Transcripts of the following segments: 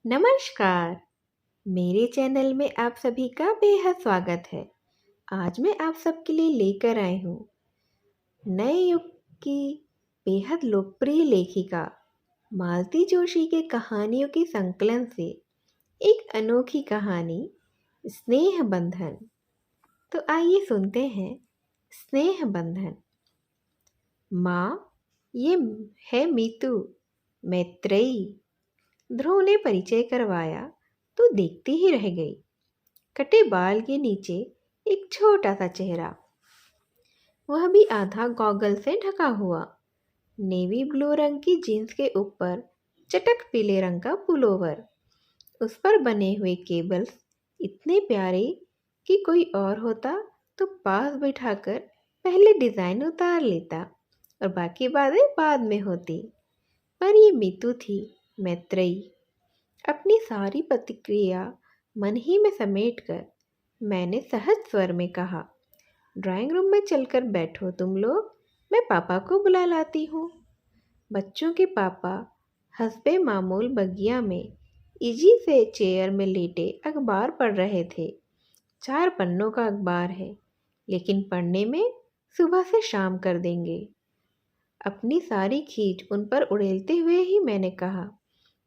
नमस्कार। मेरे चैनल में आप सभी का बेहद स्वागत है। आज मैं आप सबके लिए लेकर आई हूँ नए युग की बेहद लोकप्रिय लेखिका मालती जोशी के कहानियों के संकलन से एक अनोखी कहानी, स्नेह बंधन। तो आइए सुनते हैं स्नेह बंधन। माँ, ये है मीतू, मैत्रेयी। ध्रुव ने परिचय करवाया तो देखती ही रह गई। कटे बाल के नीचे एक छोटा सा चेहरा, वह भी आधा गॉगल से ढका हुआ। नेवी ब्लू रंग की जीन्स के ऊपर चटक पीले रंग का पुलोवर, उस पर बने हुए केबल्स इतने प्यारे कि कोई और होता तो पास बिठाकर पहले डिज़ाइन उतार लेता और बाकी बातें बाद में होती। पर ये मीतू थी, मैत्रेयी। अपनी सारी प्रतिक्रिया मन ही में समेटकर मैंने सहज स्वर में कहा, ड्राइंग रूम में चलकर बैठो तुम लोग, मैं पापा को बुला लाती हूँ। बच्चों के पापा हस्बे मामूल बगिया में इजी से चेयर में लेटे अखबार पढ़ रहे थे। 4 पन्नों का अखबार है, लेकिन पढ़ने में सुबह से शाम कर देंगे। अपनी सारी खींच उन पर उड़ेलते हुए ही मैंने कहा,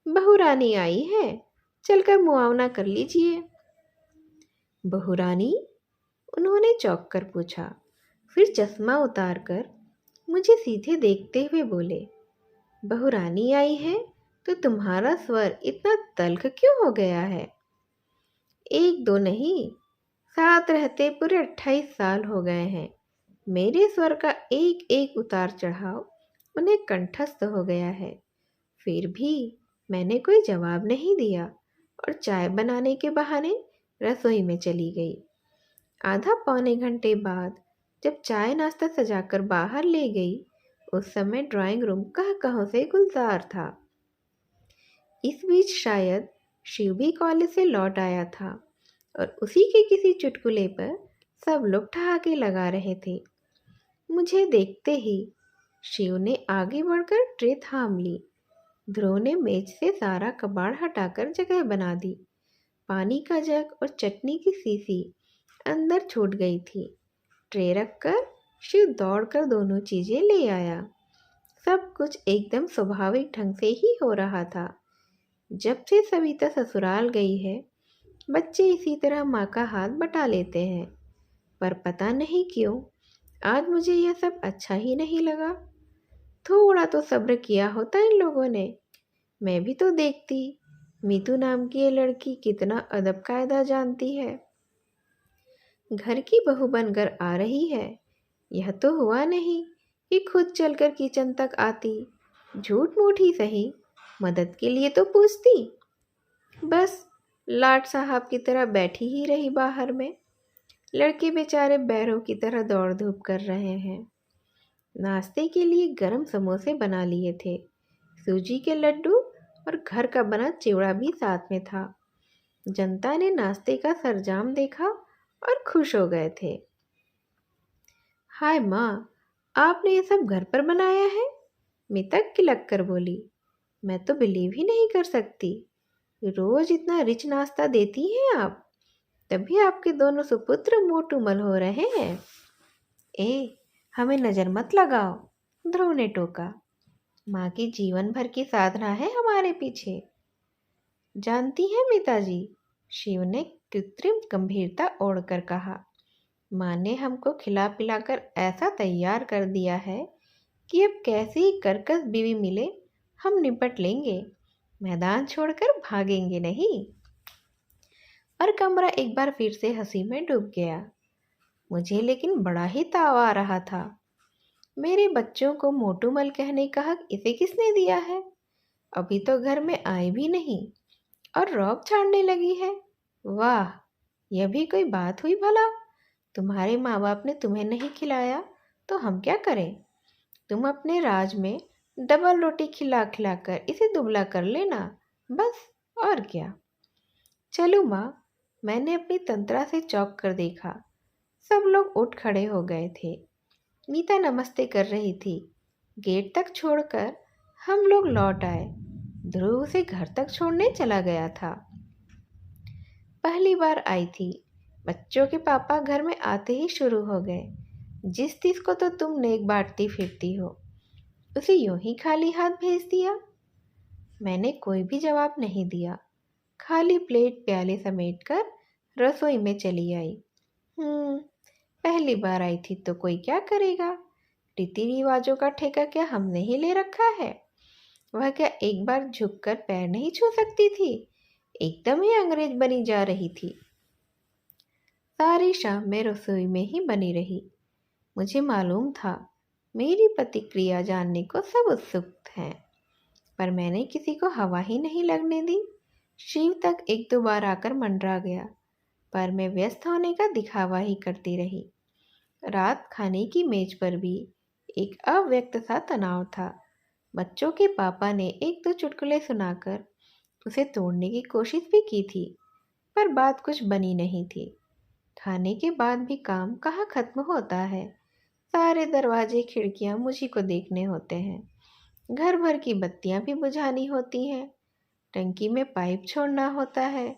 बहू रानी आई है, चलकर मुआवना कर लीजिए। बहू रानी? उन्होंने चौंक कर पूछा, फिर चश्मा उतारकर मुझे सीधे देखते हुए बोले, बहू रानी आई है तो तुम्हारा स्वर इतना तल्ख क्यों हो गया है? 1-2 नहीं, साथ रहते पूरे 28 साल हो गए हैं। मेरे स्वर का एक एक उतार चढ़ाव उन्हें कंठस्थ हो गया है। फिर भी मैंने कोई जवाब नहीं दिया और चाय बनाने के बहाने रसोई में चली गई। आधा पौने घंटे बाद जब चाय नाश्ता सजाकर बाहर ले गई, उस समय ड्राइंग रूम कह-कहों से गुलजार था। इस बीच शायद शिव भी कॉलेज से लौट आया था और उसी के किसी चुटकुले पर सब लोग ठहाके लगा रहे थे। मुझे देखते ही शिव ने आगे बढ़कर ट्रे थाम ली। ध्रुव ने मेज से सारा कबाड़ हटाकर जगह बना दी। पानी का जग और चटनी की शीशी अंदर छूट गई थी। ट्रे रखकर शिव दौड़कर दोनों चीजें ले आया। सब कुछ एकदम स्वाभाविक ढंग से ही हो रहा था। जब से सविता ससुराल गई है, बच्चे इसी तरह माँ का हाथ बटा लेते हैं। पर पता नहीं क्यों आज मुझे यह सब अच्छा ही नहीं लगा। थोड़ा तो सब्र किया होता इन लोगों ने। मैं भी तो देखती मीतू नाम की ये लड़की कितना अदब कायदा जानती है। घर की बहू बनकर आ रही है। यह तो हुआ नहीं कि खुद चलकर किचन तक आती। झूठ मूठ ही सही, मदद के लिए तो पूछती। बस लाट साहब की तरह बैठी ही रही बाहर में। लड़के बेचारे बैरों की तरह दौड़ धूप कर रहे हैं। नाश्ते के लिए गरम समोसे बना लिए थे, सूजी के लड्डू और घर का बना चिवड़ा भी साथ में था। जनता ने नाश्ते का सरंजाम देखा और खुश हो गए थे। हाय माँ, आपने ये सब घर पर बनाया है? मीता किलक कर बोली। मैं तो बिलीव ही नहीं कर सकती। रोज इतना रिच नाश्ता देती हैं आप, तभी आपके दोनों सुपुत्र मोटूमल हो रहे हैं। ए, हमें नजर मत लगाओ, ध्रुव ने टोका। माँ की जीवन भर की साधना है हमारे पीछे। जानती हैं मिताजी, शिव ने कृत्रिम गंभीरता ओढ़कर कहा, माँ ने हमको खिला पिलाकर ऐसा तैयार कर दिया है कि अब कैसी ही कर्कश बीवी मिले हम निपट लेंगे, मैदान छोड़कर भागेंगे नहीं। और कमरा एक बार फिर से हंसी में डूब गया। मुझे लेकिन बड़ा ही ताव आ रहा था। मेरे बच्चों को मोटूमल कहने का हक इसे किसने दिया है? अभी तो घर में आए भी नहीं और रौब छाड़ने लगी है। वाह, यह भी कोई बात हुई भला? तुम्हारे माँ बाप ने तुम्हें नहीं खिलाया तो हम क्या करें? तुम अपने राज में डबल रोटी खिला खिला कर इसे दुबला कर लेना, बस, और क्या। चलो माँ, मैंने अपनी तंत्रा से चौंक कर देखा। सब लोग उठ खड़े हो गए थे। मीता नमस्ते कर रही थी। गेट तक छोड़कर हम लोग लौट आए। ध्रुव उसे घर तक छोड़ने चला गया था। पहली बार आई थी। बच्चों के पापा घर में आते ही शुरू हो गए। जिस चीज को तो तुम नेक बांटती फिरती हो, उसे यूं ही खाली हाथ भेज दिया। मैंने कोई भी जवाब नहीं दिया। खाली प्लेट प्याले समेटकर रसोई में चली आई। पहली बार आई थी तो कोई क्या करेगा। रीति रिवाजों का ठेका क्या हमने ही ले रखा है। वह क्या एक बार झुककर पैर नहीं छू सकती थी। एकदम ही अंग्रेज बनी जा रही थी। सारी शाम मैं रसोई में ही बनी रही। मुझे मालूम था मेरी प्रतिक्रिया जानने को सब उत्सुक हैं, पर मैंने किसी को हवा ही नहीं लगने दी। शिव तक एक दो बार आकर मंडरा गया, पर मैं व्यस्त होने का दिखावा ही करती रही। रात खाने की मेज पर भी एक अव्यक्त सा तनाव था। बच्चों के पापा ने एक दो चुटकुले सुनाकर उसे तोड़ने की कोशिश भी की थी, पर बात कुछ बनी नहीं थी। खाने के बाद भी काम कहाँ खत्म होता है। सारे दरवाजे खिड़कियां मुझी को देखने होते हैं। घर भर की बत्तियां भी बुझानी होती हैं। टंकी में पाइप छोड़ना होता है।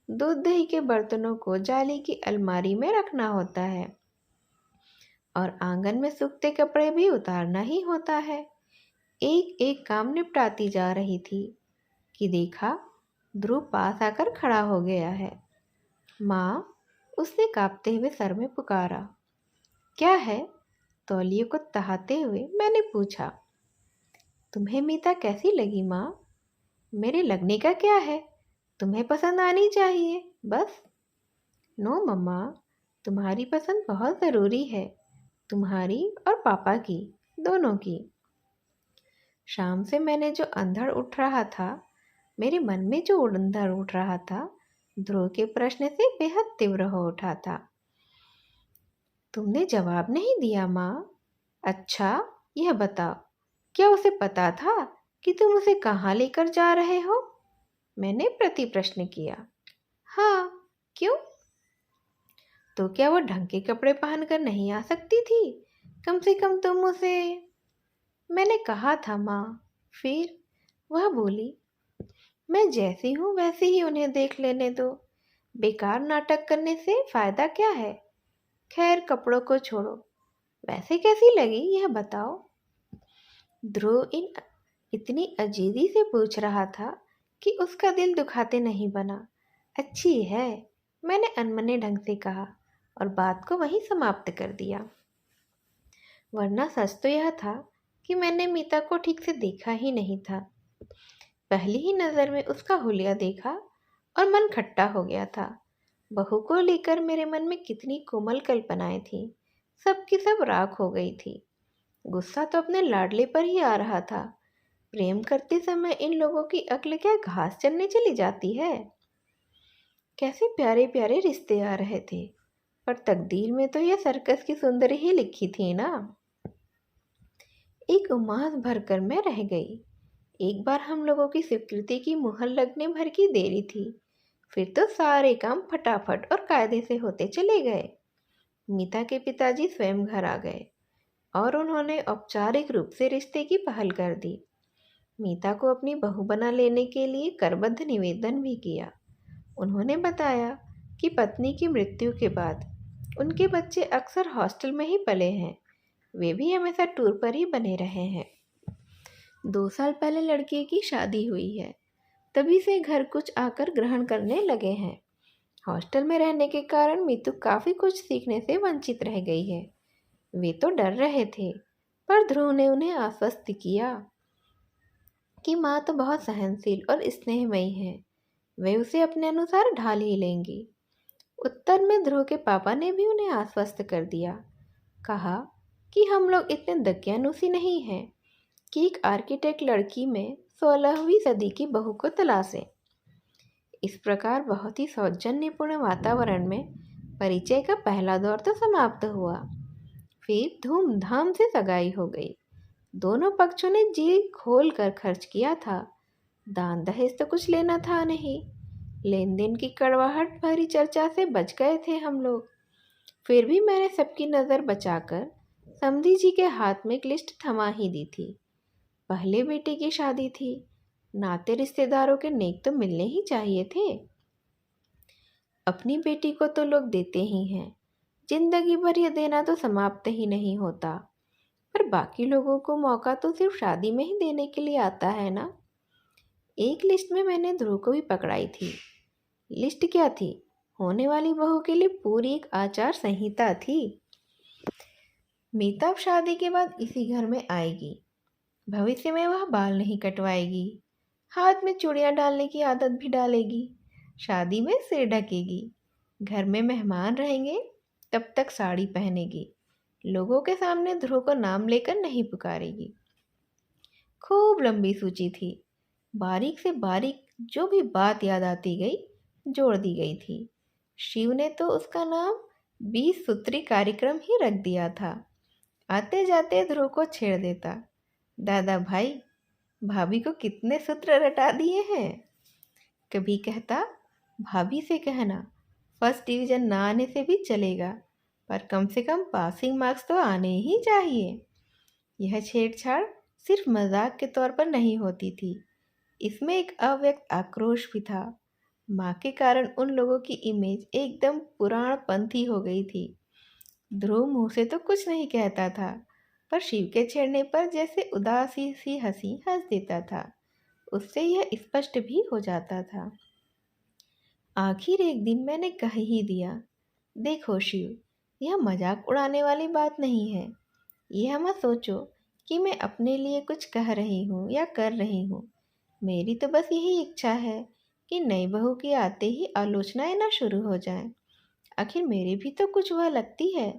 दूध दही के बर्तनों को जाली की अलमारी में रखना होता है और आंगन में सूखते कपड़े भी उतारना ही होता है। एक एक काम निपटाती जा रही थी कि देखा, ध्रुव पास आकर खड़ा हो गया है। माँ, उसने कांपते हुए सर में पुकारा। क्या है? तौलिए को तहाते हुए मैंने पूछा। तुम्हें मीता कैसी लगी माँ? मेरे लगने का क्या है, तुम्हें पसंद आनी चाहिए बस। नो मम्मा, तुम्हारी पसंद बहुत ज़रूरी है, तुम्हारी और पापा की, दोनों की। शाम से मैंने जो अंधड़ उठ रहा था, मेरे मन में जो अंधड़ उठ रहा था, ध्रुव के प्रश्न से बेहद तीव्र हो उठा था। तुमने जवाब नहीं दिया माँ। अच्छा, यह बताओ, क्या उसे पता था कि तुम उसे कहाँ लेकर जा रहे हो? मैंने प्रति प्रश्न किया। हाँ, क्यों? तो क्या वो ढंग के कपड़े पहनकर नहीं आ सकती थी? कम से कम तुम उसे। मैंने कहा था माँ। फिर वह बोली, मैं जैसी हूँ वैसे ही उन्हें देख लेने दो। बेकार नाटक करने से फायदा क्या है। खैर, कपड़ों को छोड़ो, वैसे कैसी लगी यह बताओ। ध्रुव इतनी अजीजी से पूछ रहा था कि उसका दिल दुखाते नहीं बना। अच्छी है, मैंने अनमने ढंग से कहा और बात को वहीं समाप्त कर दिया। वरना सच तो यह था कि मैंने मीता को ठीक से देखा ही नहीं था। पहली ही नज़र में उसका हुलिया देखा और मन खट्टा हो गया था। बहू को लेकर मेरे मन में कितनी कोमल कल्पनाएं थीं, सब की सब राख हो गई थी। गुस्सा तो अपने लाडले पर ही आ रहा था। प्रेम करते समय इन लोगों की अक्ल क्या घास चरने चली जाती है। कैसे प्यारे प्यारे रिश्ते आ रहे थे, पर तकदीर में तो यह सर्कस की सुंदरी ही लिखी थी ना। एक उमास भरकर मैं रह गई। एक बार हम लोगों की स्वीकृति की मुहर लगने भर की देरी थी, फिर तो सारे काम फटाफट और कायदे से होते चले गए। मीता के पिताजी स्वयं घर आ गए और उन्होंने औपचारिक रूप से रिश्ते की पहल कर दी। मीता को अपनी बहू बना लेने के लिए करबद्ध निवेदन भी किया। उन्होंने बताया कि पत्नी की मृत्यु के बाद उनके बच्चे अक्सर हॉस्टल में ही पले हैं। वे भी हमेशा टूर पर ही बने रहे हैं। 2 साल पहले लड़के की शादी हुई है, तभी से घर कुछ आकर ग्रहण करने लगे हैं। हॉस्टल में रहने के कारण मीतू काफ़ी कुछ सीखने से वंचित रह गई है। वे तो डर रहे थे, पर ध्रुव ने उन्हें आश्वस्त किया कि माँ तो बहुत सहनशील और स्नेहमयी है, वे उसे अपने अनुसार ढाल ही लेंगी। उत्तर में ध्रुव के पापा ने भी उन्हें आश्वस्त कर दिया। कहा कि हम लोग इतने दकियानूसी नहीं हैं कि एक आर्किटेक्ट लड़की में 16वीं सदी की बहू को तलाशें। इस प्रकार बहुत ही सौजन्यपूर्ण वातावरण में परिचय का पहला दौर तो समाप्त हुआ। फिर धूमधाम से सगाई हो गई। दोनों पक्षों ने जी खोल कर खर्च किया था। दान दहेज तो कुछ लेना था नहीं। लेन देन की कड़वाहट भरी चर्चा से बच गए थे हम लोग। फिर भी मैंने सबकी नज़र बचाकर समधी जी के हाथ में एक लिस्ट थमा ही दी थी। पहले बेटे की शादी थी, नाते रिश्तेदारों के नेक तो मिलने ही चाहिए थे। अपनी बेटी को तो लोग देते ही हैं, जिंदगी भर ये देना तो समाप्त ही नहीं होता। पर बाकी लोगों को मौका तो सिर्फ शादी में ही देने के लिए आता है ना। एक लिस्ट में मैंने ध्रुव को भी पकड़ाई थी। लिस्ट क्या थी? होने वाली बहू के लिए पूरी एक आचार संहिता थी। मीता अब शादी के बाद इसी घर में आएगी। भविष्य में वह बाल नहीं कटवाएगी, हाथ में चूड़ियां डालने की आदत भी डालेगी, शादी में सिर ढकेगी, घर में मेहमान रहेंगे तब तक साड़ी पहनेगी, लोगों के सामने ध्रुव को नाम लेकर नहीं पुकारेगी। खूब लंबी सूची थी। बारीक से बारीक जो भी बात याद आती गई जोड़ दी गई थी। शिव ने तो उसका नाम 20 सूत्री कार्यक्रम ही रख दिया था। आते जाते ध्रुव को छेड़ देता, दादा भाई भाभी को कितने सूत्र रटा दिए हैं। कभी कहता, भाभी से कहना फर्स्ट डिवीजन ना आने से भी चलेगा, पर कम से कम पासिंग मार्क्स तो आने ही चाहिए। यह छेड़छाड़ सिर्फ मजाक के तौर पर नहीं होती थी, इसमें एक अव्यक्त आक्रोश भी था। माँ के कारण उन लोगों की इमेज एकदम पुराणपंथी हो गई थी। ध्रुव मुंह से तो कुछ नहीं कहता था, पर शिव के छेड़ने पर जैसे उदासी सी हंसी हंस देता था। उससे यह स्पष्ट भी हो जाता था। आखिर एक दिन मैंने कह ही दिया, देखो शिव, यह मजाक उड़ाने वाली बात नहीं है। यह मत सोचो कि मैं अपने लिए कुछ कह रही हूँ या कर रही हूँ। मेरी तो बस यही इच्छा है कि नई बहू के आते ही आलोचनाएं ना शुरू हो जाएं। आखिर मेरी भी तो कुछ वह लगती है,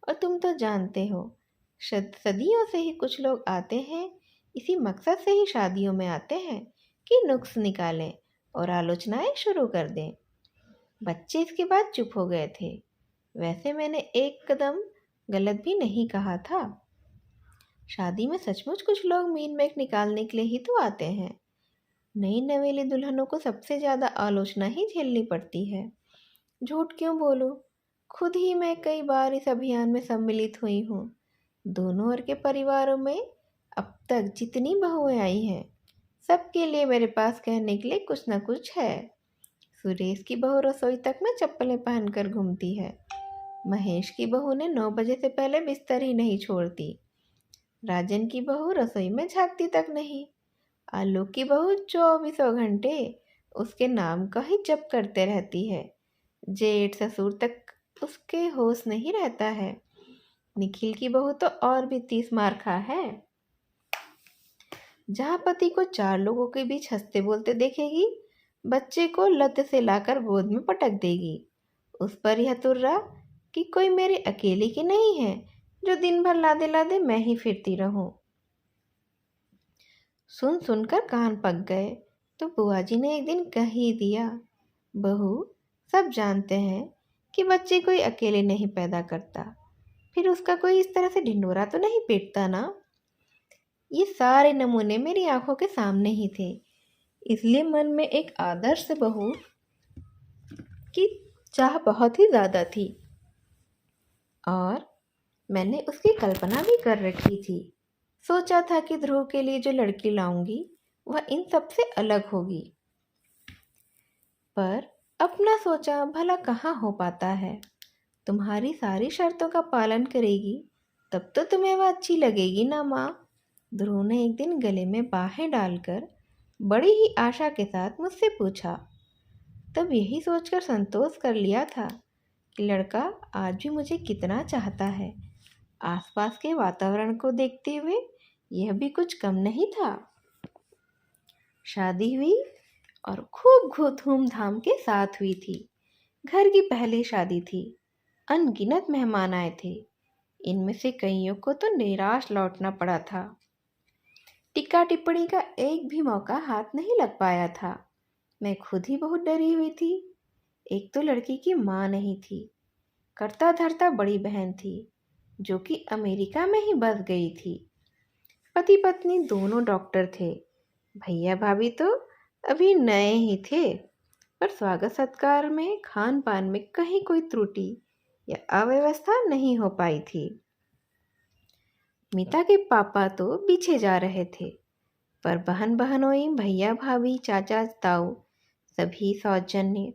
और तुम तो जानते हो सदियों से ही कुछ लोग आते हैं, इसी मकसद से ही शादियों में आते हैं कि नुक्स निकालें और आलोचनाएं शुरू कर दें। बच्चे इसके बाद चुप हो गए थे। वैसे मैंने एक कदम गलत भी नहीं कहा था। शादी में सचमुच कुछ लोग मीन मेक निकालने के लिए ही तो आते हैं। नई नवेली दुल्हनों को सबसे ज़्यादा आलोचना ही झेलनी पड़ती है। झूठ क्यों बोलूं, खुद ही मैं कई बार इस अभियान में सम्मिलित हुई हूँ। दोनों ओर के परिवारों में अब तक जितनी बहुएं आई हैं, सबके लिए मेरे पास कहने के लिए कुछ न कुछ है। सुरेश की बहू रसोई तक में चप्पलें पहनकर घूमती है। महेश की बहू ने 9 बजे से पहले बिस्तर ही नहीं छोड़ती। राजन की बहू रसोई में झांकती तक नहीं। आलोक की बहू 24 घंटे उसके नाम का ही जप करते रहती है। जेठ ससुर तक उसके होश नहीं रहता है। निखिल की बहू तो और भी 30 मार्खा है। जहाँ पति को 4 लोगों के बीच हंसते बोलते देखेगी, बच्चे को लत से लाकर गोद में पटक देगी। उस पर यह तुर्रा कि कोई मेरे अकेले की नहीं है जो दिन भर लादे लादे मैं ही फिरती रहूं। सुन सुनकर कान पक गए तो बुआ जी ने एक दिन कह ही दिया, बहू सब जानते हैं कि बच्चे कोई अकेले नहीं पैदा करता, फिर उसका कोई इस तरह से ढिंढोरा तो नहीं पीटता ना। ये सारे नमूने मेरी आंखों के सामने ही थे, इसलिए मन में एक आदर्श बहू की चाह बहुत ही ज़्यादा थी और मैंने उसकी कल्पना भी कर रखी थी। सोचा था कि ध्रुव के लिए जो लड़की लाऊंगी वह इन सब से अलग होगी, पर अपना सोचा भला कहाँ हो पाता है। तुम्हारी सारी शर्तों का पालन करेगी तब तो तुम्हें वह अच्छी लगेगी ना माँ। ध्रुव ने एक दिन गले में बाहें डालकर बड़ी ही आशा के साथ मुझसे पूछा। तब यही सोचकर संतोष कर लिया था कि लड़का आज भी मुझे कितना चाहता है। आसपास के वातावरण को देखते हुए यह भी कुछ कम नहीं था। शादी हुई और खूब धूमधाम के साथ हुई थी। घर की पहली शादी थी। अनगिनत मेहमान आए थे। इनमें से कईयों को तो निराश लौटना पड़ा था। टिक्का टिप्पणी का एक भी मौका हाथ नहीं लग पाया था। मैं खुद ही बहुत डरी हुई थी। एक तो लड़की की माँ नहीं थी, करता धरता बड़ी बहन थी जो कि अमेरिका में ही बस गई थी। पति पत्नी दोनों डॉक्टर थे। भैया भाभी तो अभी नए ही थे, पर स्वागत सत्कार में खान पान में कहीं कोई त्रुटि या अव्यवस्था नहीं हो पाई थी। मीता के पापा तो पीछे जा रहे थे। पर बहन बहनोई, भैया भाभी, चाचा ताऊ सभी सौजन्य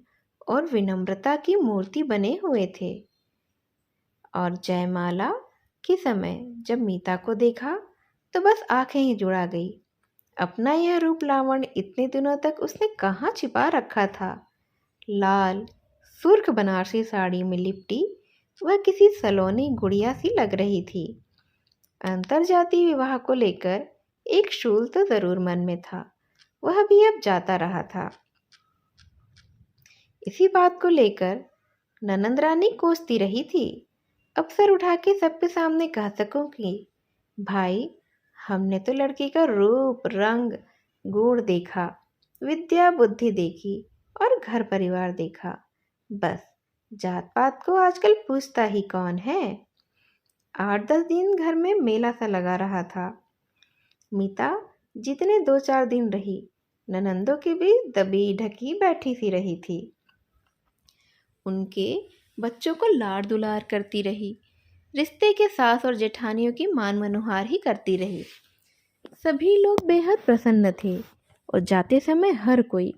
और विनम्रता की मूर्ति बने हुए थे। और जयमाला के समय जब मीता को देखा तो बस आंखें ही जुड़ा गई। अपना यह रूप लावण्य इतने दिनों तक उसने कहाँ छिपा रखा था। लाल सुर्ख बनारसी साड़ी में लिपटी वह किसी सलोनी गुड़िया सी लग रही थी। अंतरजातीय विवाह को लेकर एक शूल तो जरूर मन में था, वह भी अब जाता रहा था। इसी बात को लेकर ननंद रानी कोसती रही थी। अवसर उठा के सबके सामने कह सकूं कि भाई, हमने तो लड़की का रूप रंग गुण देखा, विद्या बुद्धि देखी और घर परिवार देखा, बस जात पात को आजकल पूछता ही कौन है। 8-10 दिन घर में मेला सा लगा रहा था। मीता जितने 2-4 दिन रही, ननंदों की भी दबी ढकी बैठी सी रही थी। उनके बच्चों को लाड़ दुलार करती रही, रिश्ते के सास और जेठानियों की मान मनुहार ही करती रही। सभी लोग बेहद प्रसन्न थे और जाते समय हर कोई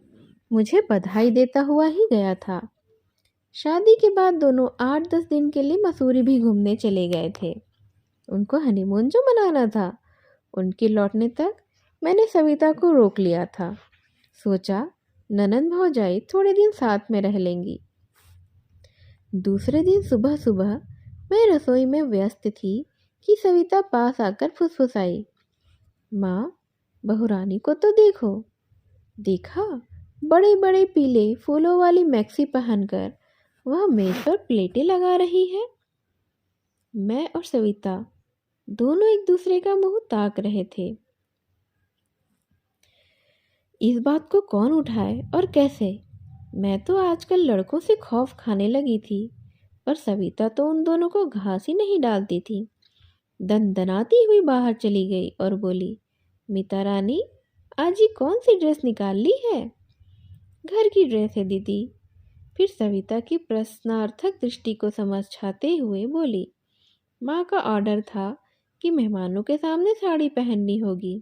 मुझे बधाई देता हुआ ही गया था। शादी के बाद दोनों 8-10 दिन के लिए मसूरी भी घूमने चले गए थे। उनको हनीमून जो मनाना था, उनके लौटने तक मैंने सविता को रोक लिया था। सोचा ननंद भौजाई थोड़े दिन साथ में रह लेंगी। दूसरे दिन सुबह सुबह मैं रसोई में व्यस्त थी कि सविता पास आकर फुसफुसाई, माँ, बहुरानी को तो देखो। देखा, बड़े बड़े पीले फूलों वाली मैक्सी पहनकर वह मेज पर प्लेटें लगा रही है। मैं और सविता दोनों एक दूसरे का मुंह ताक रहे थे। इस बात को कौन उठाए और कैसे? मैं तो आजकल लड़कों से खौफ खाने लगी थी, पर सविता तो उन दोनों को घास ही नहीं डालती थी। दनदनाती हुई बाहर चली गई और बोली, मीता रानी, आज ये कौन सी ड्रेस निकाल ली है? घर की ड्रेस है दीदी। फिर सविता की प्रश्नार्थक दृष्टि को समझाते हुए बोली, माँ का ऑर्डर था कि मेहमानों के सामने साड़ी पहननी होगी,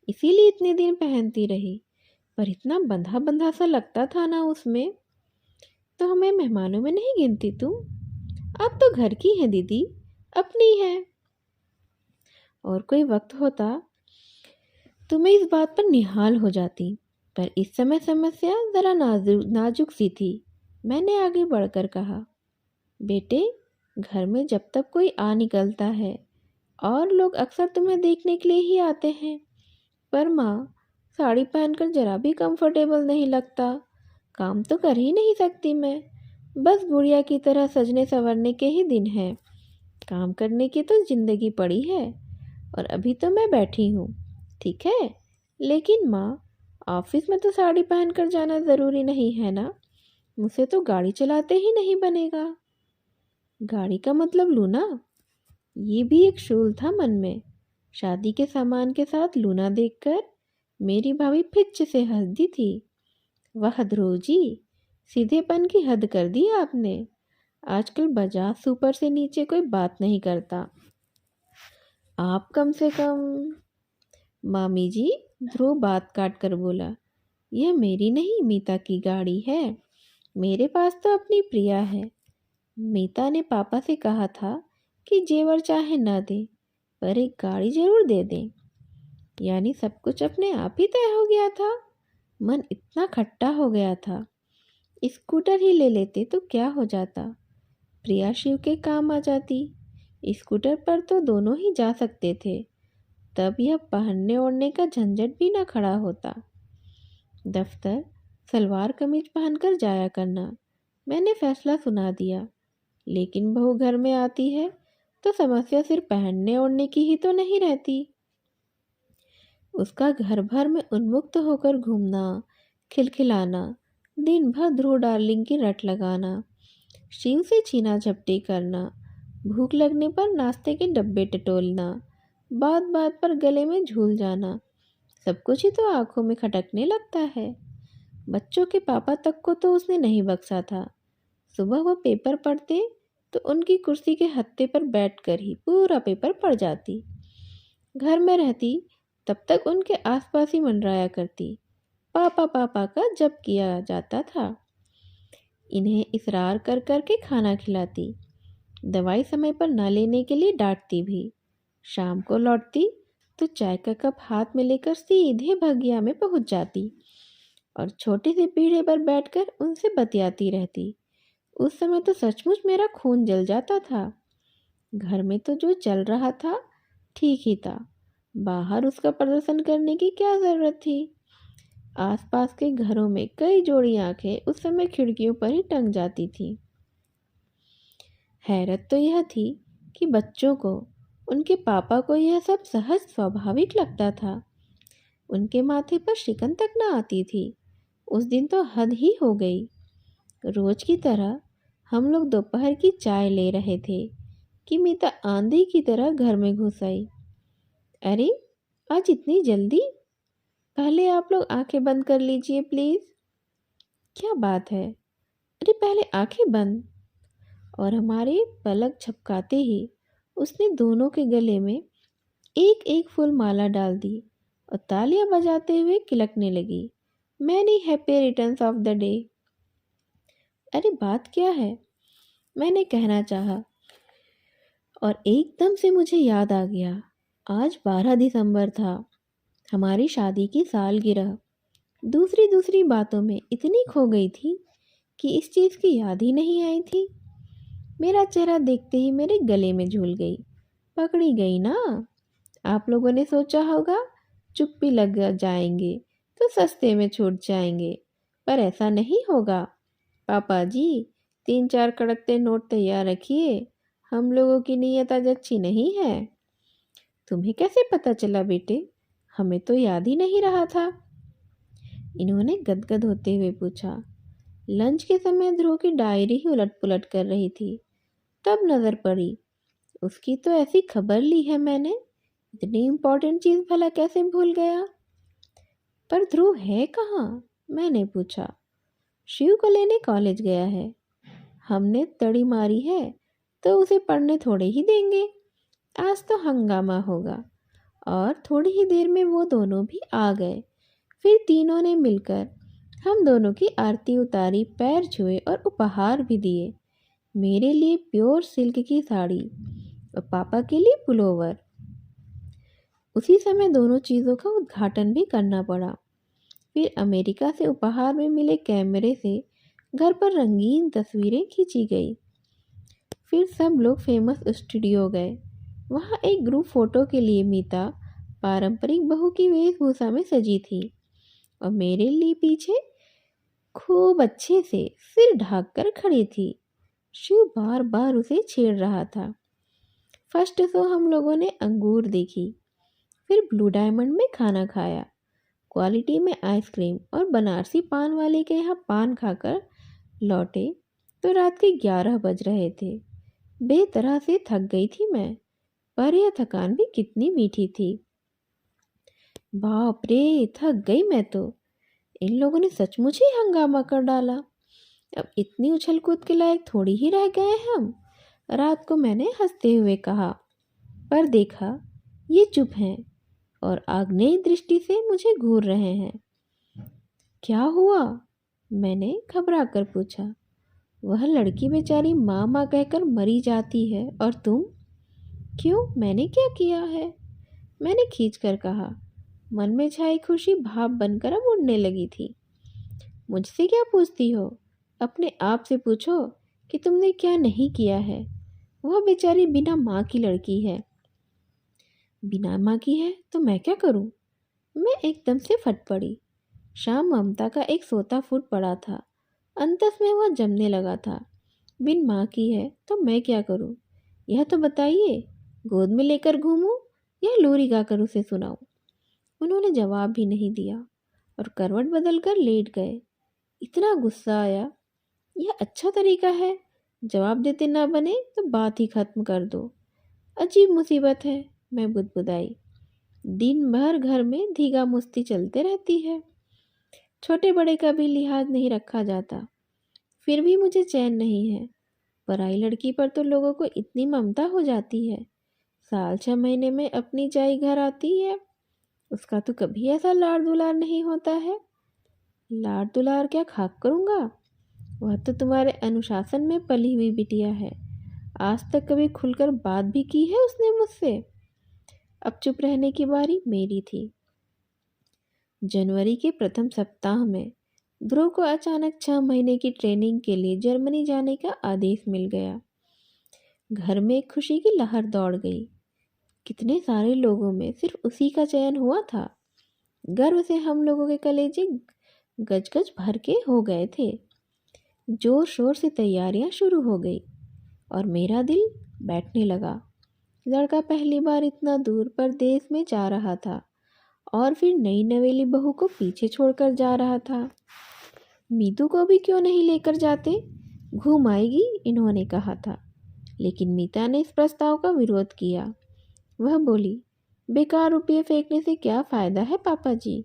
इसीलिए इतने दिन पहनती रही, पर इतना बंधा बंधा सा लगता था ना उसमें, तो हमें मेहमानों में नहीं गिनती तुम? आप तो घर की हैं दीदी, अपनी है। और कोई वक्त होता तो मैं इस बात पर निहाल हो जाती, पर इस समय समस्या ज़रा नाजुक सी थी। मैंने आगे बढ़कर कहा, बेटे, घर में जब तक कोई आ निकलता है और लोग अक्सर तुम्हें देखने के लिए ही आते हैं, पर माँ, साड़ी पहनकर जरा भी कंफर्टेबल नहीं लगता। काम तो कर ही नहीं सकती मैं, बस गुड़िया की तरह सजने संवरने के ही दिन हैं। काम करने की तो जिंदगी पड़ी है और अभी तो मैं बैठी हूँ, ठीक है, लेकिन माँ, ऑफिस में तो साड़ी पहनकर जाना ज़रूरी नहीं है ना? मुझसे तो गाड़ी चलाते ही नहीं बनेगा। गाड़ी का मतलब लूना? ये भी एक शूल था मन में। शादी के सामान के साथ लूना देखकर मेरी भाभी फिच से हंस दी थी। वाह ध्रुव जी, सीधेपन की हद कर दी आपने। आजकल बजाज सुपर से नीचे कोई बात नहीं करता। आप कम से कम। मामी जी, ध्रुव बात काट कर बोला, यह मेरी नहीं मीता की गाड़ी है। मेरे पास तो अपनी प्रिया है। मीता ने पापा से कहा था कि जेवर चाहे ना दे, पर एक गाड़ी जरूर दे दें। यानी सब कुछ अपने आप ही तय हो गया था। मन इतना खट्टा हो गया था। स्कूटर ही ले लेते तो क्या हो जाता, प्रिया शिव के काम आ जाती। स्कूटर पर तो दोनों ही जा सकते थे, तब यह पहनने ओढ़ने का झंझट भी ना खड़ा होता। दफ्तर सलवार कमीज पहनकर जाया करना, मैंने फैसला सुना दिया। लेकिन बहू घर में आती है तो समस्या सिर्फ पहनने ओढ़ने की ही तो नहीं रहती। उसका घर भर में उन्मुक्त होकर घूमना, खिलखिलाना, दिन भर ध्रुव डार्लिंग की रट लगाना, शिव से छीना झपटी करना, भूख लगने पर नाश्ते के डब्बे टटोलना, बात बात पर गले में झूल जाना, सब कुछ ही तो आंखों में खटकने लगता है। बच्चों के पापा तक को तो उसने नहीं बख्शा था। सुबह वह पेपर पढ़ते तो उनकी कुर्सी के हत्थे पर बैठकर ही पूरा पेपर पढ़ जाती। घर में रहती तब तक उनके आसपास ही मंडराया करती। पापा पापा का जप किया जाता था। इन्हें इसरार कर कर के खाना खिलाती, दवाई समय पर ना लेने के लिए डांटती भी। शाम को लौटती तो चाय का कप हाथ में लेकर सीधे बगिया में पहुंच जाती और छोटे से पीढ़े पर बैठकर उनसे बतियाती रहती। उस समय तो सचमुच मेरा खून जल जाता था। घर में तो जो चल रहा था ठीक ही था, बाहर उसका प्रदर्शन करने की क्या जरूरत थी। आसपास के घरों में कई जोड़ी आंखें उस समय खिड़कियों पर ही टंग जाती थी। हैरत तो यह थी कि बच्चों को, उनके पापा को यह सब सहज स्वाभाविक लगता था। उनके माथे पर शिकन तक न आती थी। उस दिन तो हद ही हो गई। रोज की तरह हम लोग दोपहर की चाय ले रहे थे कि मीता आंधी की तरह घर में घुस आई। अरे, आज इतनी जल्दी? पहले आप लोग आंखें बंद कर लीजिए प्लीज। क्या बात है? अरे पहले आंखें बंद। और हमारे पलक झपकाते ही उसने दोनों के गले में एक एक फूल माला डाल दी और तालियां बजाते हुए किलकने लगी। Many happy returns of the day. अरे बात क्या है, मैंने कहना चाहा, और एकदम से मुझे याद आ गया। आज 12 दिसंबर था, हमारी शादी की सालगिरह। दूसरी दूसरी बातों में इतनी खो गई थी कि इस चीज़ की याद ही नहीं आई थी। मेरा चेहरा देखते ही मेरे गले में झूल गई। पकड़ी गई ना। आप लोगों ने सोचा होगा चुप्पी लग जाएंगे तो सस्ते में छूट जाएंगे, पर ऐसा नहीं होगा। पापा जी, 3-4 कड़कते नोट तैयार रखिए। हम लोगों की नीयत आज अच्छी नहीं है। तुम्हें कैसे पता चला बेटे? हमें तो याद ही नहीं रहा था। इन्होंने गदगद होते हुए पूछा। लंच के समय ध्रुव की डायरी ही उलट पुलट कर रही थी, तब नजर पड़ी। उसकी तो ऐसी खबर ली है मैंने, इतनी इम्पोर्टेंट चीज भला कैसे भूल गया। पर ध्रुव है कहाँ? मैंने पूछा। शिव को लेने कॉलेज गया है। हमने तड़ी मारी है तो उसे पढ़ने थोड़े ही देंगे। आज तो हंगामा होगा। और थोड़ी ही देर में वो दोनों भी आ गए। फिर तीनों ने मिलकर हम दोनों की आरती उतारी, पैर छुए और उपहार भी दिए। मेरे लिए प्योर सिल्क की साड़ी और पापा के लिए पुलोवर। उसी समय दोनों चीज़ों का उद्घाटन भी करना पड़ा। फिर अमेरिका से उपहार में मिले कैमरे से घर पर रंगीन तस्वीरें खींची गई। फिर सब लोग फेमस स्टूडियो गए। वहाँ एक ग्रुप फोटो के लिए मीता पारंपरिक बहू की वेशभूषा में सजी थी और मेरे लिए पीछे खूब अच्छे से सिर ढाक कर खड़ी थी। शिव बार बार उसे छेड़ रहा था। फर्स्ट शो हम लोगों ने अंगूर देखी, फिर ब्लू डायमंड में खाना खाया, क्वालिटी में आइसक्रीम और बनारसी पान वाले के यहाँ पान खाकर लौटे तो रात के 11 बज रहे थे। बेतरह से थक गई थी मैं, पर यह थकान भी कितनी मीठी थी। बाप रे, थक गई मैं तो। इन लोगों ने सचमुच ही हंगामा कर डाला। अब इतनी उछल कूद के लायक थोड़ी ही रह गए हम। रात को मैंने हंसते हुए कहा, पर देखा ये चुप हैं और आग्नेय दृष्टि से मुझे घूर रहे हैं। क्या हुआ? मैंने घबरा कर पूछा। वह लड़की बेचारी माँ माँ कहकर मरी जाती है और तुम? क्यों, मैंने क्या किया है? मैंने खींच कर कहा। मन में छाई खुशी भाप बनकर अब उड़ने लगी थी। मुझसे क्या पूछती हो? अपने आप से पूछो कि तुमने क्या नहीं किया है। वह बेचारी बिना माँ की लड़की है। बिना माँ की है तो मैं क्या करूं? मैं एकदम से फट पड़ी। शाम ममता का एक सोता फूट पड़ा था। अंतस में वह जमने लगा था। बिन माँ की है तो मैं क्या करूं? यह तो बताइए, गोद में लेकर घूमूं या लोरी गाकर उसे सुनाऊं? उन्होंने जवाब भी नहीं दिया और करवट बदल कर लेट गए। इतना गुस्सा आया। यह अच्छा तरीका है, जवाब देते ना बने तो बात ही खत्म कर दो। अजीब मुसीबत है, मैं बुदबुदाई। दिन भर घर में धीगा मुस्ती चलते रहती है। छोटे बड़े का भी लिहाज नहीं रखा जाता। फिर भी मुझे चैन नहीं है। पराई लड़की पर तो लोगों को इतनी ममता हो जाती है। साल 6 महीने में अपनी जाई घर आती है। उसका तो कभी ऐसा लाड़ दुलार नहीं होता है। लाड़ दुलार क्या खाक करूँगा? वह तो तुम्हारे अनुशासन में पली हुई बिटिया है। आज तक कभी खुलकर बात भी की है उसने मुझसे? अब चुप रहने की बारी मेरी थी। जनवरी के प्रथम सप्ताह में ध्रुव को अचानक 6 महीने की ट्रेनिंग के लिए जर्मनी जाने का आदेश मिल गया। घर में एक खुशी की लहर दौड़ गई। कितने सारे लोगों में सिर्फ उसी का चयन हुआ था। गर्व से हम लोगों के कलेजे गजगज भर के हो गए थे। जोर शोर से तैयारियां शुरू हो गई और मेरा दिल बैठने लगा। लड़का पहली बार इतना दूर परदेश में जा रहा था और फिर नई नवेली बहू को पीछे छोड़कर जा रहा था। मीतू को भी क्यों नहीं लेकर जाते? घूम आएगी इन्होंने कहा था, लेकिन मीता ने इस प्रस्ताव का विरोध किया। वह बोली, बेकार रुपये फेंकने से क्या फ़ायदा है पापा जी?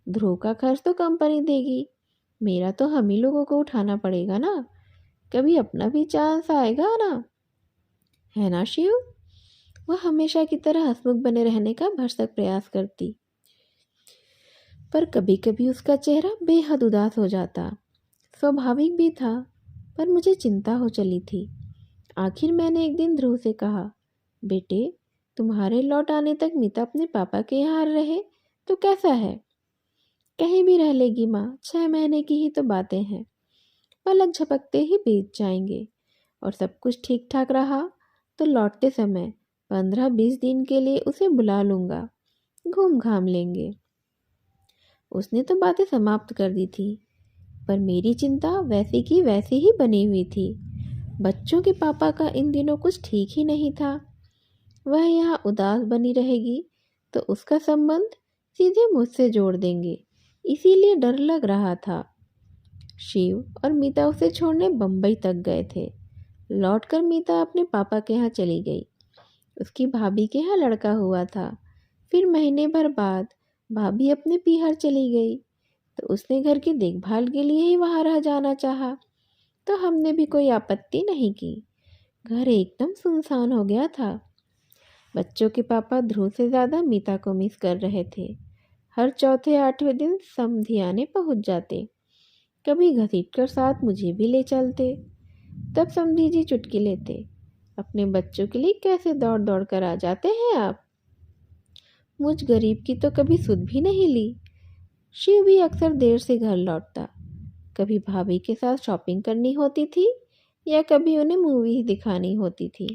ध्रुव का खर्च तो कंपनी देगी, मेरा तो हम ही लोगों को उठाना पड़ेगा ना। कभी अपना भी चांस आएगा ना, है ना शिव? वह हमेशा की तरह हंसमुख बने रहने का भरसक प्रयास करती, पर कभी कभी उसका चेहरा बेहद उदास हो जाता। स्वाभाविक भी था, पर मुझे चिंता हो चली थी। आखिर मैंने एक दिन ध्रुव से कहा, बेटे, तुम्हारे लौट आने तक मीता अपने पापा के यहाँ रहे तो कैसा है? कहीं भी रह लेगी माँ, 6 महीने की ही तो बातें हैं, पलक झपकते ही बीत जाएंगे। और सब कुछ ठीक ठाक रहा तो लौटते समय 15-20 दिन के लिए उसे बुला लूँगा, घूम घाम लेंगे। उसने तो बातें समाप्त कर दी थी, पर मेरी चिंता वैसी की वैसी ही बनी हुई थी। बच्चों के पापा का इन दिनों कुछ ठीक ही नहीं था। वह यहाँ उदास बनी रहेगी तो उसका संबंध सीधे मुझसे जोड़ देंगे, इसीलिए डर लग रहा था। शिव और मीता उसे छोड़ने बम्बई तक गए थे। लौटकर मीता अपने पापा के यहाँ चली गई। उसकी भाभी के यहाँ लड़का हुआ था। फिर महीने भर बाद भाभी अपने पीहर चली गई, तो उसने घर की देखभाल के लिए ही वहाँ रह जाना चाहा, तो हमने भी कोई आपत्ति नहीं की। घर एकदम सुनसान हो गया था। बच्चों के पापा ध्रुव से ज़्यादा मीता को मिस कर रहे थे। हर चौथे आठवें दिन समधियाने पहुँच जाते, कभी घसीट कर साथ मुझे भी ले चलते। तब समधी जी चुटकी लेते, अपने बच्चों के लिए कैसे दौड़ दौड़ कर आ जाते हैं आप? मुझ गरीब की तो कभी सुध भी नहीं ली। शिव भी अक्सर देर से घर लौटता। कभी भाभी के साथ शॉपिंग करनी होती थी या कभी उन्हें मूवी दिखानी होती थी।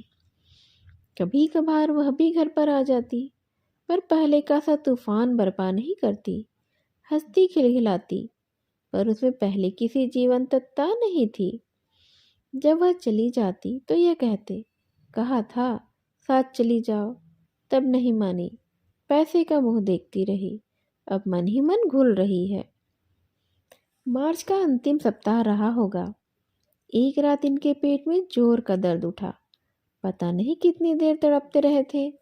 कभी कभार वह भी घर पर आ जाती, पर पहले का सा तूफान बर्पा नहीं करती। हंसती खिलखिलाती, पर उसमें पहले किसी जीवंतता नहीं थी। जब वह चली जाती तो यह कहते, कहा था साथ चली जाओ, तब नहीं मानी, पैसे का मुंह देखती रही, अब मन ही मन घुल रही है। मार्च का अंतिम सप्ताह रहा होगा। एक रात इनके पेट में जोर का दर्द उठा। पता नहीं कितनी देर तड़पते रहे थे।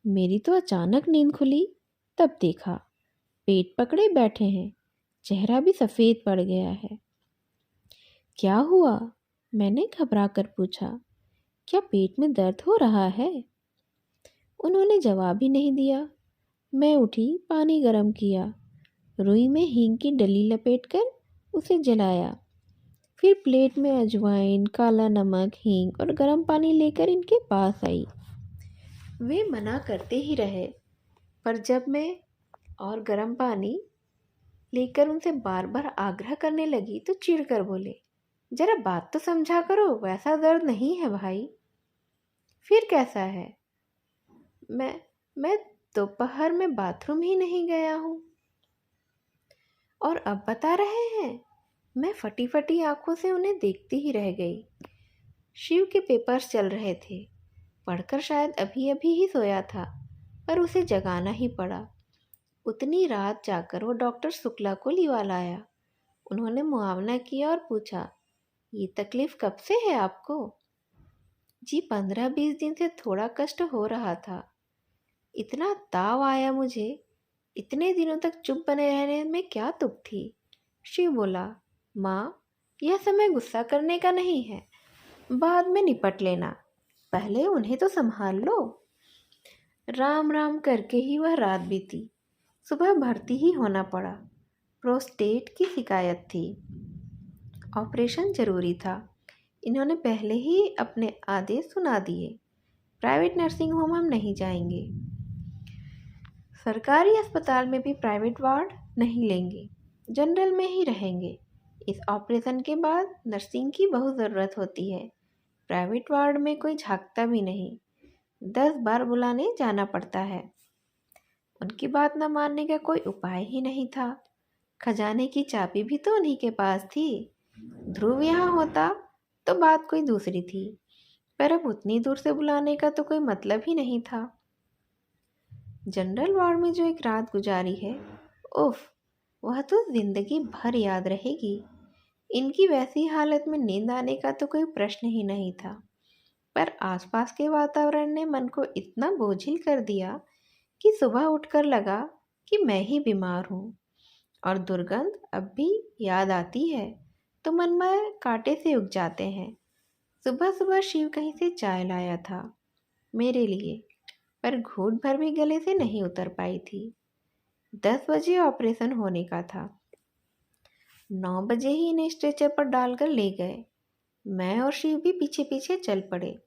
मेरी तो अचानक नींद खुली, तब देखा पेट पकड़े बैठे हैं, चेहरा भी सफ़ेद पड़ गया है। क्या हुआ? मैंने घबरा कर पूछा। क्या पेट में दर्द हो रहा है? उन्होंने जवाब ही नहीं दिया। मैं उठी, पानी गर्म किया, रुई में हींग की डली लपेटकर उसे जलाया। फिर प्लेट में अजवाइन, काला नमक, हींग और गर्म पानी लेकर इनके पास आई। वे मना करते ही रहे, पर जब मैं और गर्म पानी लेकर उनसे बार बार आग्रह करने लगी तो चिढ़कर बोले, जरा बात तो समझा करो, वैसा दर्द नहीं है भाई। फिर कैसा है? मैं दोपहर में बाथरूम ही नहीं गया हूँ और अब बता रहे हैं? मैं फटी फटी आंखों से उन्हें देखती ही रह गई। शिव के पेपर्स चल रहे थे। पढ़कर शायद अभी अभी ही सोया था, पर उसे जगाना ही पड़ा। उतनी रात जाकर वो डॉक्टर शुक्ला को लिवा लाया। उन्होंने मुआवना किया और पूछा, ये तकलीफ कब से है आपको? जी 15-20 दिन से थोड़ा कष्ट हो रहा था। इतना ताव आया मुझे। इतने दिनों तक चुप बने रहने में क्या तुक थी? शिव बोला, माँ, यह समय गुस्सा करने का नहीं है, बाद में निपट लेना, पहले उन्हें तो संभाल लो। राम राम करके ही वह रात बीती। सुबह भर्ती ही होना पड़ा। प्रोस्टेट की शिकायत थी। ऑपरेशन जरूरी था। इन्होंने पहले ही अपने आदेश सुना दिए। प्राइवेट नर्सिंग होम हम नहीं जाएंगे। सरकारी अस्पताल में भी प्राइवेट वार्ड नहीं लेंगे, जनरल में ही रहेंगे। इस ऑपरेशन के बाद नर्सिंग की बहुत ज़रूरत होती है। प्राइवेट वार्ड में कोई झांकता भी नहीं, 10 बार बुलाने जाना पड़ता है। उनकी बात न मानने का कोई उपाय ही नहीं था। खजाने की चाबी भी तो उन्हीं के पास थी। ध्रुव यहाँ होता तो बात कोई दूसरी थी, पर अब उतनी दूर से बुलाने का तो कोई मतलब ही नहीं था। जनरल वार्ड में जो एक रात गुजारी है, उफ, वह तो जिंदगी भर याद रहेगी। इनकी वैसी हालत में नींद आने का तो कोई प्रश्न ही नहीं था, पर आसपास के वातावरण ने मन को इतना बोझिल कर दिया कि सुबह उठकर लगा कि मैं ही बीमार हूँ। और दुर्गंध अब भी याद आती है तो मन में कांटे से उग जाते हैं। सुबह सुबह शिव कहीं से चाय लाया था मेरे लिए, पर घूंट भर भी गले से नहीं उतर पाई थी। 10 बजे ऑपरेशन होने का था। 9 बजे ही इन्हें स्ट्रेचर पर डालकर ले गए। मैं और शिव भी पीछे पीछे चल पड़े।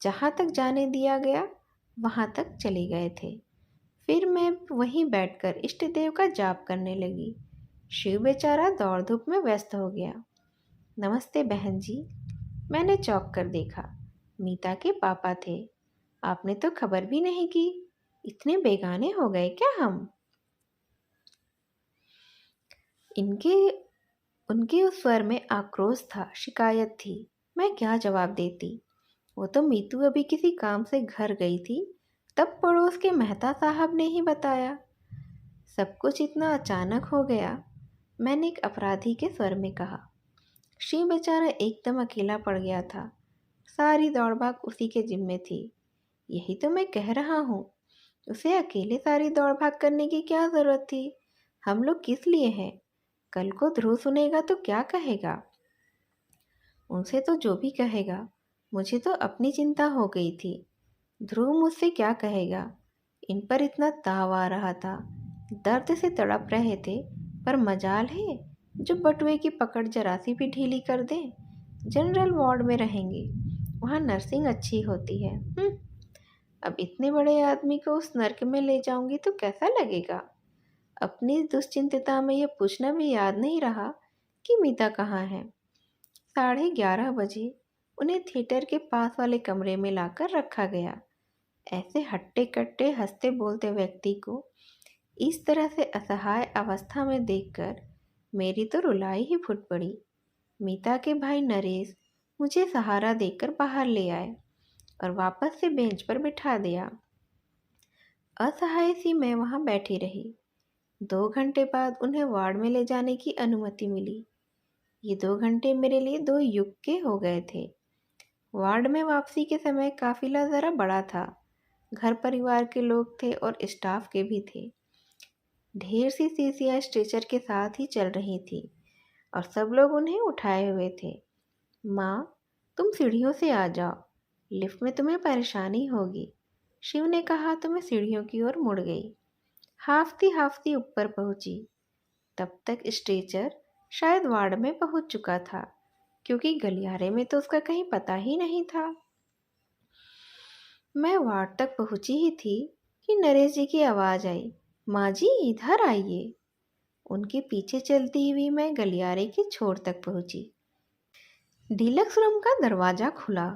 जहाँ तक जाने दिया गया वहाँ तक चले गए थे। फिर मैं वहीं बैठकर इष्ट देव का जाप करने लगी। शिव बेचारा दौड़ धूप में व्यस्त हो गया। नमस्ते बहन जी। मैंने चौंक कर देखा। मीता के पापा थे। आपने तो खबर भी नहीं की। इतने बेगाने हो गए क्या हम? उनके उस स्वर में आक्रोश था, शिकायत थी। मैं क्या जवाब देती? वो तो मीतू अभी किसी काम से घर गई थी, तब पड़ोस के मेहता साहब ने ही बताया। सब कुछ इतना अचानक हो गया, मैंने एक अपराधी के स्वर में कहा। शिव बेचारा एकदम अकेला पड़ गया था। सारी दौड़भाग उसी के जिम्मे थी। यही तो मैं कह रहा हूँ, उसे अकेले सारी दौड़भाग करने की क्या ज़रूरत थी? हम लोग किस लिए हैं? कल को ध्रुव सुनेगा तो क्या कहेगा? उनसे तो जो भी कहेगा, मुझे तो अपनी चिंता हो गई थी। ध्रुव मुझसे क्या कहेगा? इन पर इतना ताव आ रहा था, दर्द से तड़प रहे थे, पर मजाल है जो बटुए की पकड़ जरा सी भी ढीली कर दे। जनरल वार्ड में रहेंगे, वहाँ नर्सिंग अच्छी होती है। अब इतने बड़े आदमी को उस नर्क में ले जाऊंगी तो कैसा लगेगा? अपनी दुश्चिंतता में यह पूछना भी याद नहीं रहा कि मीता कहाँ है। 11:30 बजे उन्हें थिएटर के पास वाले कमरे में लाकर रखा गया। ऐसे हट्टे कट्टे हंसते बोलते व्यक्ति को इस तरह से असहाय अवस्था में देखकर मेरी तो रुलाई ही फूट पड़ी। मीता के भाई नरेश मुझे सहारा देकर बाहर ले आए और वापस से बेंच पर बिठा दिया। असहाय सी मैं वहाँ बैठी रही। 2 घंटे बाद उन्हें वार्ड में ले जाने की अनुमति मिली। ये 2 घंटे मेरे लिए 2 युग के हो गए थे। वार्ड में वापसी के समय काफिला ज़रा बड़ा था। घर परिवार के लोग थे और स्टाफ के भी थे। ढेर सी शीशियाँ स्ट्रेचर के साथ ही चल रही थी और सब लोग उन्हें उठाए हुए थे। माँ, तुम सीढ़ियों से आ जाओ, लिफ्ट में तुम्हें परेशानी होगी, शिव ने कहा तो मैं सीढ़ियों की ओर मुड़ गई। हाफती हाफती ऊपर पहुंची। तब तक स्ट्रेचर शायद वार्ड में पहुंच चुका था, क्योंकि गलियारे में तो उसका कहीं पता ही नहीं था। मैं वार्ड तक पहुंची ही थी कि नरेश जी की आवाज़ आई, माँ जी इधर आइए। उनके पीछे चलती हुई मैं गलियारे के छोर तक पहुंची। डीलक्स रूम का दरवाज़ा खुला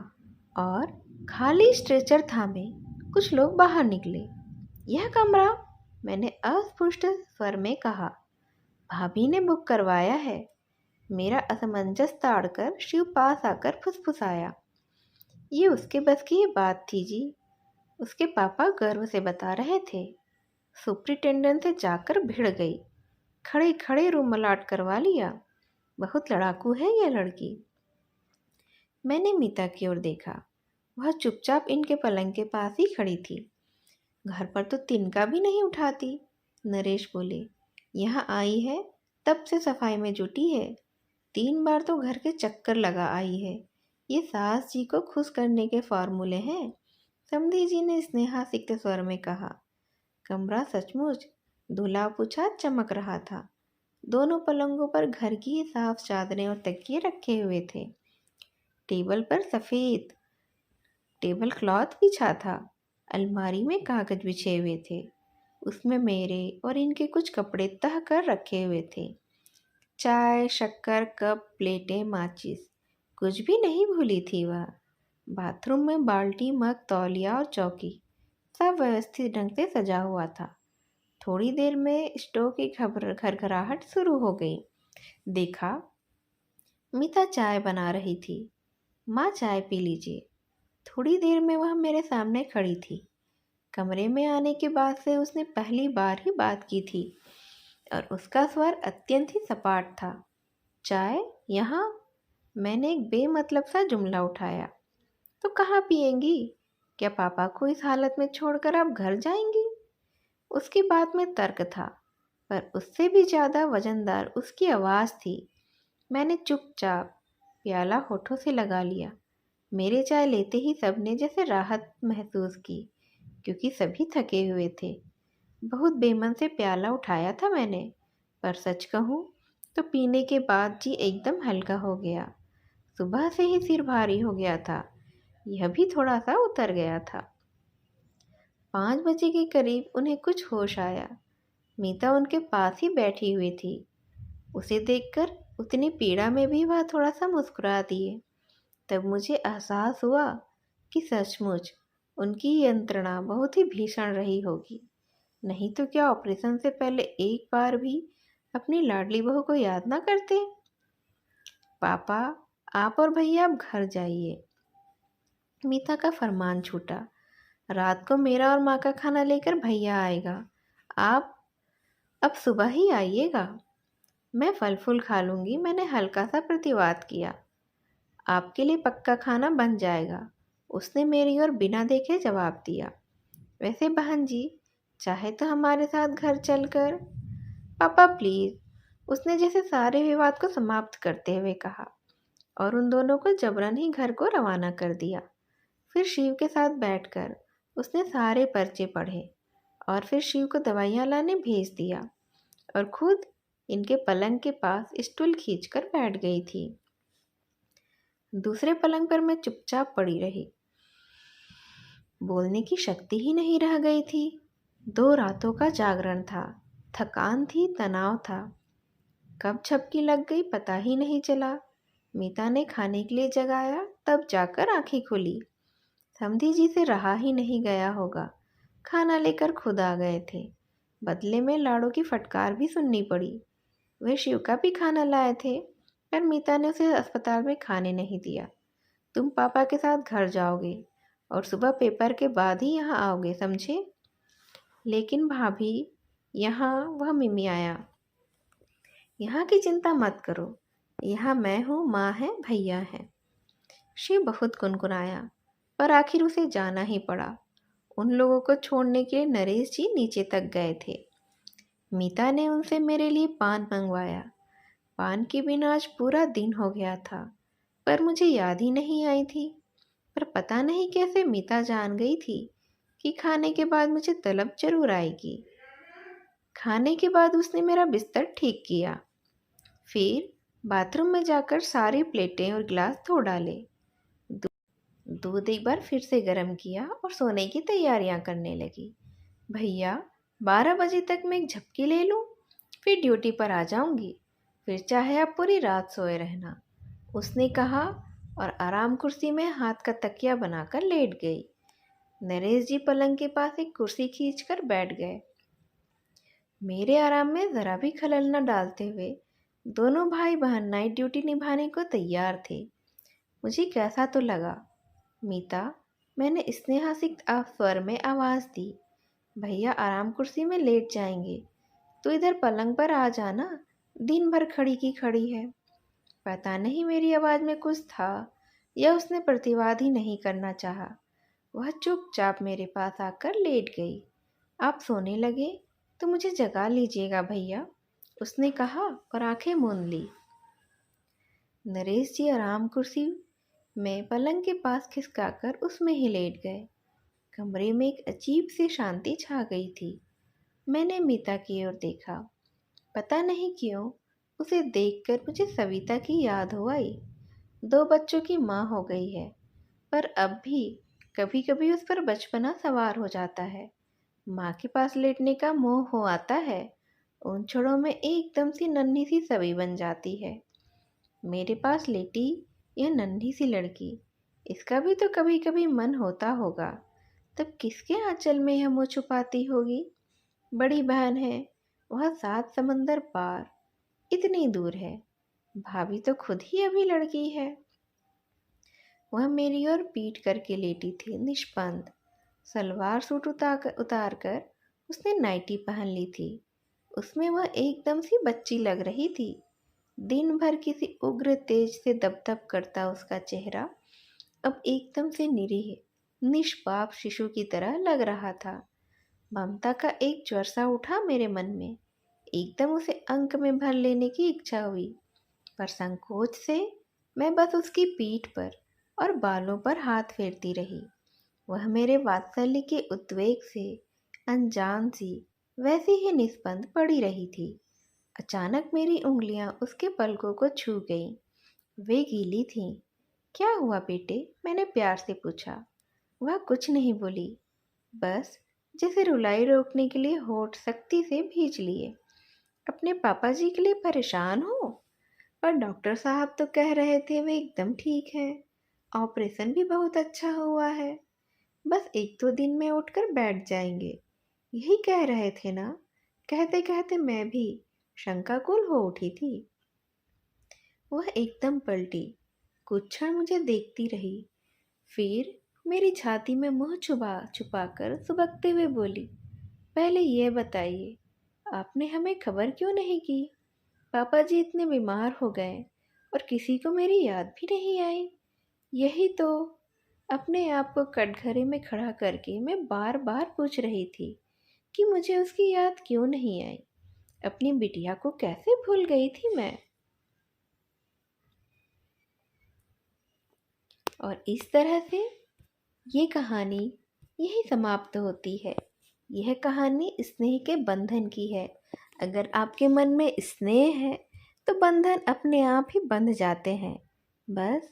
और खाली स्ट्रेचर थामे कुछ लोग बाहर निकले। यह कमरा, मैंने अस्पष्ट स्वर में कहा। भाभी ने बुक करवाया है। मेरा असमंजस ताड़कर शिव पास आकर फुसफुसाया। ये उसके बस की बात थी जी, उसके पापा गर्व से बता रहे थे। सुप्रिटेंडेंट से जाकर भिड़ गई। खड़े खड़े रूम अलाट करवा लिया। बहुत लड़ाकू है यह लड़की। मैंने मीता की ओर देखा। वह चुपचाप इनके पलंग के पास ही खड़ी थी। घर पर तो तिनका भी नहीं उठाती। नरेश बोले, यहाँ आई है तब से सफाई में जुटी है। 3 बार तो घर के चक्कर लगा आई है। ये सास जी को खुश करने के फॉर्मूले हैं। समधी जी ने स्नेहासिक्त स्वर में कहा। कमरा सचमुच दूल्हा पूछा चमक रहा था। दोनों पलंगों पर घर की साफ चादरें और तकिए रखे हुए थे। टेबल पर सफ़ेद टेबल क्लॉथ बिछा था। अलमारी में कागज बिछे हुए थे। उसमें मेरे और इनके कुछ कपड़े तह कर रखे हुए थे। चाय, शक्कर, कप, प्लेटें, माचिस, कुछ भी नहीं भूली थी वह। बाथरूम में बाल्टी, मग, तौलिया और चौकी सब व्यवस्थित ढंग से सजा हुआ था। थोड़ी देर में स्टोव की घरघराहट शुरू हो गई। देखा, मीता चाय बना रही थी। माँ, चाय पी लीजिए। थोड़ी देर में वह मेरे सामने खड़ी थी। कमरे में आने के बाद से उसने पहली बार ही बात की थी और उसका स्वर अत्यंत ही सपाट था। चाय यहाँ? मैंने एक बेमतलब सा जुमला उठाया। तो कहाँ पिएंगी? क्या पापा को इस हालत में छोड़कर आप घर जाएंगी? उसकी बात में तर्क था, पर उससे भी ज़्यादा वजनदार उसकी आवाज़ थी। मैंने चुपचाप प्याला होठों से लगा लिया। मेरे चाय लेते ही सबने जैसे राहत महसूस की, क्योंकि सभी थके हुए थे। बहुत बेमन से प्याला उठाया था मैंने, पर सच कहूँ तो पीने के बाद जी एकदम हल्का हो गया। सुबह से ही सिर भारी हो गया था, यह भी थोड़ा सा उतर गया था। 5 बजे के करीब उन्हें कुछ होश आया। मीता उनके पास ही बैठी हुई थी। उसे देखकर उतनी पीड़ा में भी वह थोड़ा सा मुस्कुरा दिए। तब मुझे एहसास हुआ कि सचमुच उनकी यंत्रणा बहुत ही भीषण रही होगी। नहीं तो क्या ऑपरेशन से पहले एक बार भी अपनी लाडली बहू को याद ना करते? पापा, आप और भैया अब घर जाइए। मीता का फरमान छूटा। रात को मेरा और माँ का खाना लेकर भैया आएगा। आप अब सुबह ही आइएगा। मैं फल फूल खा लूँगी, मैंने हल्का सा प्रतिवाद किया। आपके लिए पक्का खाना बन जाएगा, उसने मेरी ओर बिना देखे जवाब दिया। वैसे बहन जी, चाहे तो हमारे साथ घर चलकर। पापा प्लीज़, उसने जैसे सारे विवाद को समाप्त करते हुए कहा, और उन दोनों को जबरन ही घर को रवाना कर दिया। फिर शिव के साथ बैठकर उसने सारे पर्चे पढ़े और फिर शिव को दवाइयाँ लाने भेज दिया और खुद इनके पलंग के पास स्टूल खींचकर बैठ गई थी। दूसरे पलंग पर मैं चुपचाप पड़ी रही। बोलने की शक्ति ही नहीं रह गई थी। 2 रातों का जागरण था, थकान थी, तनाव था। कब झपकी लग गई पता ही नहीं चला। मीता ने खाने के लिए जगाया, तब जाकर आंखें खुली। समधी जी से रहा ही नहीं गया होगा, खाना लेकर खुद आ गए थे। बदले में लाड़ों की फटकार भी सुननी पड़ी। वे शिव का भी खाना लाए थे, पर मीता ने उसे अस्पताल में खाने नहीं दिया। तुम पापा के साथ घर जाओगे और सुबह पेपर के बाद ही यहाँ आओगे, समझे? लेकिन भाभी, यहाँ वह मिमियाया। यहाँ की चिंता मत करो, यहाँ मैं हूँ, माँ है, भैया है। शिव बहुत गुनगुनाया, पर आखिर उसे जाना ही पड़ा। उन लोगों को छोड़ने के लिए नरेश जी नीचे तक गए थे। मीता ने उनसे मेरे लिए पान मंगवाया। पान के बिना आज पूरा दिन हो गया था, पर मुझे याद ही नहीं आई थी। पर पता नहीं कैसे मीता जान गई थी कि खाने के बाद मुझे तलब जरूर आएगी। खाने के बाद उसने मेरा बिस्तर ठीक किया, फिर बाथरूम में जाकर सारी प्लेटें और गिलास धो डाले। दूध एक बार फिर से गर्म किया और सोने की तैयारियां करने लगी। भैया, 12 बजे तक मैं एक झपकी ले लूं, फिर ड्यूटी पर आ जाऊंगी। फिर चाहे आप पूरी रात सोए रहना, उसने कहा और आराम कुर्सी में हाथ का तकिया बनाकर लेट गई। नरेश जी पलंग के पास एक कुर्सी खींचकर बैठ गए। मेरे आराम में ज़रा भी खलल न डालते हुए दोनों भाई बहन नाइट ड्यूटी निभाने को तैयार थे। मुझे कैसा तो लगा। मीता, मैंने स्नेहासिक्त स्वर में आवाज़ दी। भैया आराम कुर्सी में लेट जाएंगे, तो इधर पलंग पर आ जाना, दिन भर खड़ी की खड़ी है। पता नहीं मेरी आवाज़ में कुछ था या उसने प्रतिवाद ही नहीं करना चाहा। वह चुपचाप मेरे पास आकर लेट गई। आप सोने लगे तो मुझे जगा लीजिएगा भैया, उसने कहा और आंखें मूंद ली। नरेश जी आराम कुर्सी में पलंग के पास खिसकाकर उसमें ही लेट गए। कमरे में एक अजीब सी शांति छा गई थी। मैंने मीता की ओर देखा। पता नहीं क्यों उसे देखकर मुझे सविता की याद हो आई। 2 बच्चों की माँ हो गई है, पर अब भी कभी कभी उस पर बचपना सवार हो जाता है। माँ के पास लेटने का मोह हो आता है। उन क्षणों में एकदम सी नन्ही सी सवि बन जाती है। मेरे पास लेटी यह नन्ही सी लड़की, इसका भी तो कभी कभी मन होता होगा। तब किसके आंचल में यह मुँह छुपाती होगी? बड़ी बहन है, वह 7 समंदर पार, इतनी दूर है। भाभी तो खुद ही अभी लड़की है। वह मेरी ओर पीठ करके लेटी थी, निष्पंद। सलवार सूट उतार कर उसने नाइटी पहन ली थी। उसमें वह एकदम सी बच्ची लग रही थी। दिन भर किसी उग्र तेज से दपदप करता उसका चेहरा अब एकदम से निरीह निष्पाप शिशु की तरह लग रहा था। ममता का एक ज्वर सा उठा मेरे मन में। एकदम उसे अंक में भर लेने की इच्छा हुई, पर संकोच से मैं बस उसकी पीठ पर और बालों पर हाथ फेरती रही। वह मेरे वात्सल्य के उद्वेग से अनजान सी वैसी ही निस्पंद पड़ी रही थी। अचानक मेरी उंगलियां उसके पलकों को छू गईं। वे गीली थीं। क्या हुआ बेटे? मैंने प्यार से पूछा। वह कुछ नहीं बोली, बस जैसे रुलाई रोकने के लिए होठ सख्ती से भींच लिए। अपने पापा जी के लिए परेशान हो? पर डॉक्टर साहब तो कह रहे थे वे एकदम ठीक हैं। ऑपरेशन भी बहुत अच्छा हुआ है। बस 1-2 दिन में उठकर बैठ जाएंगे, यही कह रहे थे ना? कहते कहते मैं भी शंकाकुल हो उठी थी। वह एकदम पलटी, कुछ क्षण मुझे देखती रही, फिर मेरी छाती में मुंह छुपाकर सुबकते हुए बोली, पहले यह बताइए, आपने हमें खबर क्यों नहीं की? पापा जी इतने बीमार हो गए और किसी को मेरी याद भी नहीं आई। यही तो। अपने आप को कटघरे में खड़ा करके मैं बार बार पूछ रही थी कि मुझे उसकी याद क्यों नहीं आई। अपनी बिटिया को कैसे भूल गई थी मैं। और इस तरह से ये कहानी यही समाप्त होती है। यह कहानी स्नेह के बंधन की है। अगर आपके मन में स्नेह है तो बंधन अपने आप ही बंध जाते हैं। बस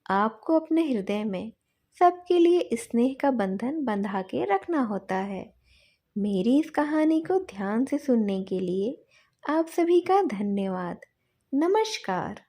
आपको अपने हृदय में सबके लिए स्नेह का बंधन बंधा के रखना होता है। मेरी इस कहानी को ध्यान से सुनने के लिए आप सभी का धन्यवाद। नमस्कार।